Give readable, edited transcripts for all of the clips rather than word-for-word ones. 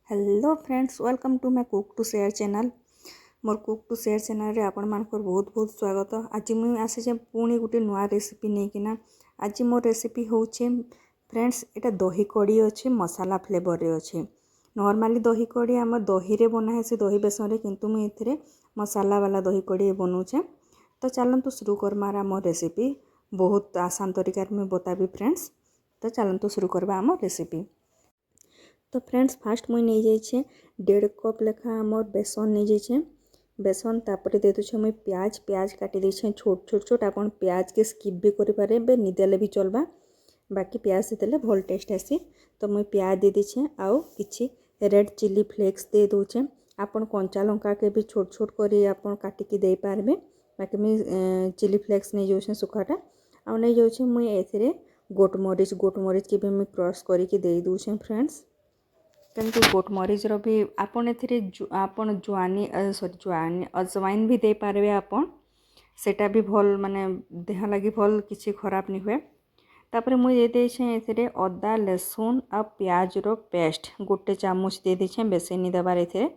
Hello friends, welcome to my cook to share channel. मोर cook to share channel रे आपण मानकर बहुत बहुत स्वागत। आज मुझे आसी पुणी गोटे नुआ रेसिपी नहीं कि आज मोर रेसिपी होचे फ्रेंड्स, एटा दही कड़ी अच्छे मसाला फ्लेवर रे अच्छे। नॉर्मली दही कड़ी आम दही रे बना है दही बेसन रे, किंतु मुझे मसाला वाला दही कड़ी बनाऊे। तो चलतु शुरू करमार आम रेसिपी। बहुत आसान तरीका मुझे बताबी फ्रेंड्स। तो चलतु शुरू करवा आम रेसिपी। तो फ्रेंड्स फास्ट मुई नहीं जाइए 1.5 कप लेखा आमर बेसन नहीं जाइए। बेसन तापर दे दूचे मुई प्याज प्याज काटी देछे छोट छोट छोट। आपन प्याज के स्किप भी करें नहीं देले भी चलबा, बाकी प्याज देते भल टेस्ट आसी। तो मुई प्याज दे दीछे आउ किछि रेड चिली फ्लेक्स दे दूचे। आपन कंचा लंका के भी छोट छोट करी आपन काटिकी दे पारबे। बाकी मुई चिली फ्लेक्स नहीं जाऊँ सुखाटा आ नहीं जाऊँ मुई एथिरे गोट मरीच के भी मुई क्रश करके दे दूचे फ्रेंड्स। कहीं गोट मरीच भी आपन आपन जुआनी अजवाइन भी दे पारे। आपन सेटा भी भल माने देह लगी भल किसी खराब नहीं हुए। तापर मुझे देछे अदा लहसुन आ प्याज रो पेस्ट गोटे चामच दे देछे, बेसी नहीं देवार एथिरे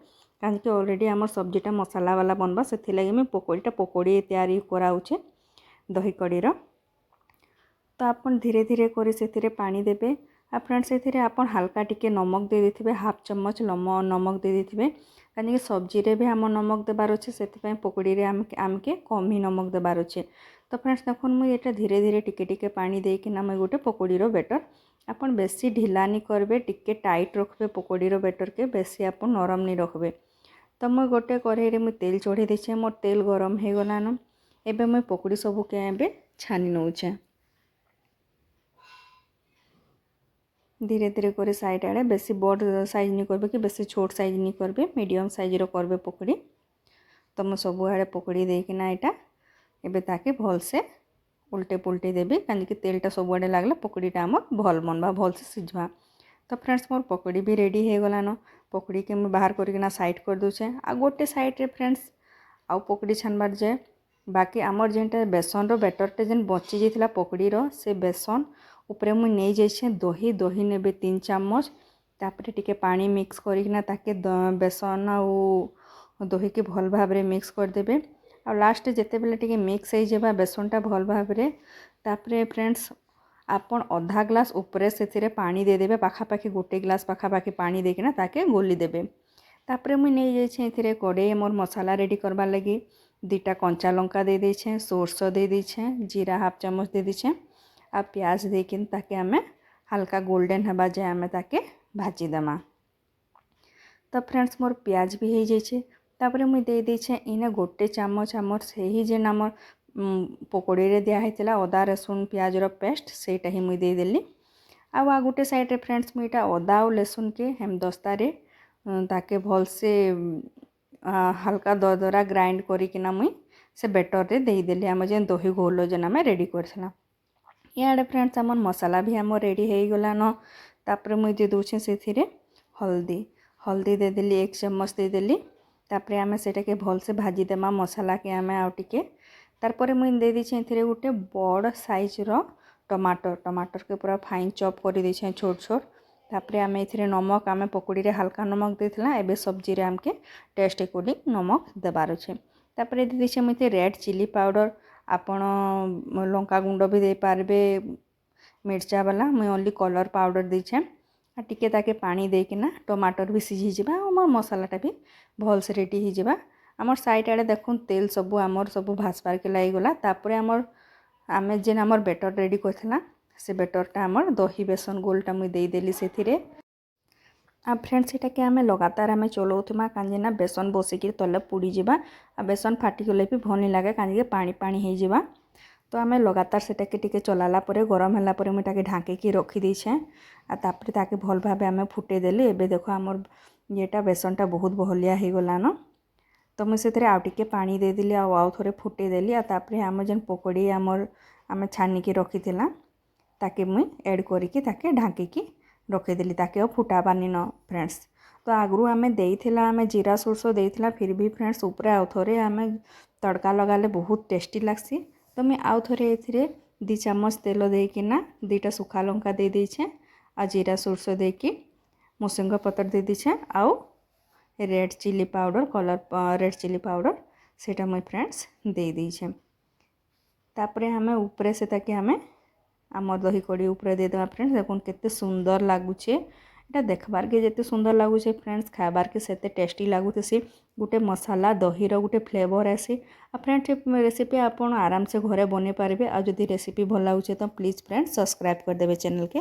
कहीं ऑलरेडी आम सब्जीटा मसाला वाला बनबा से लगी मुझे पकोड़ी तैयारी कराऊे दही कड़ी रो। तो आपन धीरे धीरे करी से पानी देबे। आ फ्रेंड्स से आपन हल्का टिके नमक दे देथिबे, हाफ चम्मच नमक दे देथिबे कहीं सब्जी रे भी आम नमक देबार अच्छे से पकोड़ी रे आमके कम ही नमक देबार अच्छे। तो फ्रेंड्स देखुन मुझे यहाँ धीरे धीरे टिके टिके पानी देकिना मुझे गोटे पकोड़ी रो बेटर आपन बेसी ढिला नहीं करबे, टिके टाइट रखबे पकोड़ी रो बेटर के, बेसी आपन नरम नहीं रखबे। तो मुझे गोटे कढ़ाई में तेल चढ़े देछे, मोर तेल गरम हो गलान। एबे मुझे पकोड़ी सबू के एबे छानी नौचे धीरे धीरे कर साइड आड़े। बेसी बड़ साइज नहीं करबे कि बेसी छोट साइज नहीं करबे, मीडियम साइज रो करबे पकोड़ी। तो मैं सब आड़े पकोड़ी देकिना यहाँ एबे ताके भल से उल्टे पुल्टे देबी कहीं तेलटा सब आड़े लगले पकोड़ीटा आम भल बनवा भल से सिझवा। तो फ्रेंड्स मोर पकोड़ी भी रेडी हो गलान। पकोड़ी के मैं बाहर करकिना साइड कर दूचे। आ गोटे साइड रे फ्रेंड्स आउ पकोड़ी छानबार जाए। बाकी आमर जेनटा बेसन रो बेटरटे जेन बची जाइथिला पकोड़ी रो से बेसन उपरे मुझे नहीं जाइए दही दही ने 3 चामच। तापर टिके पानी मिक्स करना ताके बेसन आ दही के भल भाव रे मिक्स करदेबे। आ लास्ट जेते बेले टिके मिक्स हो जाबा बेसनटा भल भाव रे। तापर फ्रेंड्स आपन आधा ग्लास उपरे से पानी दे देबे, पाखापाखि गोटे ग्लास पाखापाखि पानी देकिना ताके गोली देबे। तापर मुझे नहीं जाइए कड़े मोर मसाला रेडी करबार लगी 2टा कंचा लंका दे देछे, सोरस दे देछे, जीरा हाफ चम्मच दे देछे आ प्याज देकिन ताके आमे हल्का गोल्डन हवा जाए आमे ताके भाजी देमा। तो फ्रेंड्स मोर प्याज भी हो जाइए। तापर मुझे दे देछे इने गोटे चामच आमर से ही जेन आमर पकोड़ी रे दिया होता अदा रसुन प्याज रो पेस्ट सेटा ही मुझे दे देली। आ गोटे साइड रे फ्रेंड्स मुझे अदा और लहसुन के हेमदस्ता रे ताके भल से हल्का दरदरा ग्राइंड करिकिना मुई से बेटर रे दे देली आम जेन दही घोल जेन आम रेडी करथिला। इे फ्रेंड्स आम मसाला भी आम रेडी हो गलान। तापर मुझे दूचे से हल्दी दे देली 1 चम्मच दे देली। तापर आम सेटा के भल से भाजी देमा मसाला के आम आउ टिके। तापर मुझे दे दीछे एथिरे गोटे बड़ साइज रो टमाटर के पूरा फाइन चॉप कर दीछे छोट छोट। तापर आम एथिरे नमक आम पकोड़ी रे हल्का नमक देथिला, एबे सब्जी रे आमके टेस्ट अकॉर्डिंग नमक देबार अच्छे। तापर दे दीछे मुझे रेड चिली पाउडर, आपण लंका गुंड भी दे पारबे मिर्चा वाला, मुझे ओनली कलर पाउडर दीछे। टिके ताके पानी देकिना टमाटर भी सिझी जावा और मसालाटा भी भल से रेडी हो जावा। आमर साइड आड़े देखुन तेल सबू आमर सबू भासबार के लगी गला। तापर आमर आमे जेन आमर बेटर रेडी करथिला से बेटरटा आमर दही बेसन गोलटा मुझे दे देली सेथिरे। आ फ्रेंड्स एटा के आमे लगातार आमे चलाउथमा कांजिना बेसन बसिकी तले पुड़ी जावा। आ बेसन फाटिगले भी भल नहीं लगे कांजिके पानी पानी हो जावा। तो आमे लगातार सेटा के टिके चलाला परे गरम होला परे मुई ताके ढांकी रखी देछे। आ तापर ताके भल भाबे आमे फुटे देली। एबे देखो आमर येटा बेसनटा बहुत बहलिया हो गलान। तो मुई सेथरे आउ टिके पानी दे देली आउ थोड़े फुटे देली। आ तापर आम जेन पकोड़ी आमर आमे छानिकी रखीथिला ताके मुई ऐड करिकी ताके ढांकी रखीदेली ताके फुटाबानी न फ्रेंड्स। तो आगु आमे देइथिला आमे जीरा सोरस देइथिला, फिर भी फ्रेंड्स उपरे आउ थोड़े आमे तड़का लगाले बहुत टेस्टी लागसी। तो मैं आउ थोड़े एथिरे 2 चामच तेल देकिना 2टा सुखा लंका दे देछे आ जीरा सोरस देकी मुसंगा पतर दे दीछे आउ red chilli powder colour red chilli powder सेटा मुई फ्रेंड्स दे दीछे। तापरे हमें ऊपर से ताकि हमें आम दही कड़ी ऊपर देदेवा फ्रेंड्स। देखो केते सुंदर लगुचे एटा देखबार के जेते सुंदर लगुचे फ्रेंड्स खाबार के सेते टेस्टी लगुथसी। गोटे मसाला दहीर गोटे फ्लेवर आसी आ फ्रेंड्स रेसिपी आप आराम से घरे बने पारे। आ जदि रेसिपी भल लगुचे तो प्लीज़ फ्रेंड्स सब्सक्राइब कर देबे चैनल के।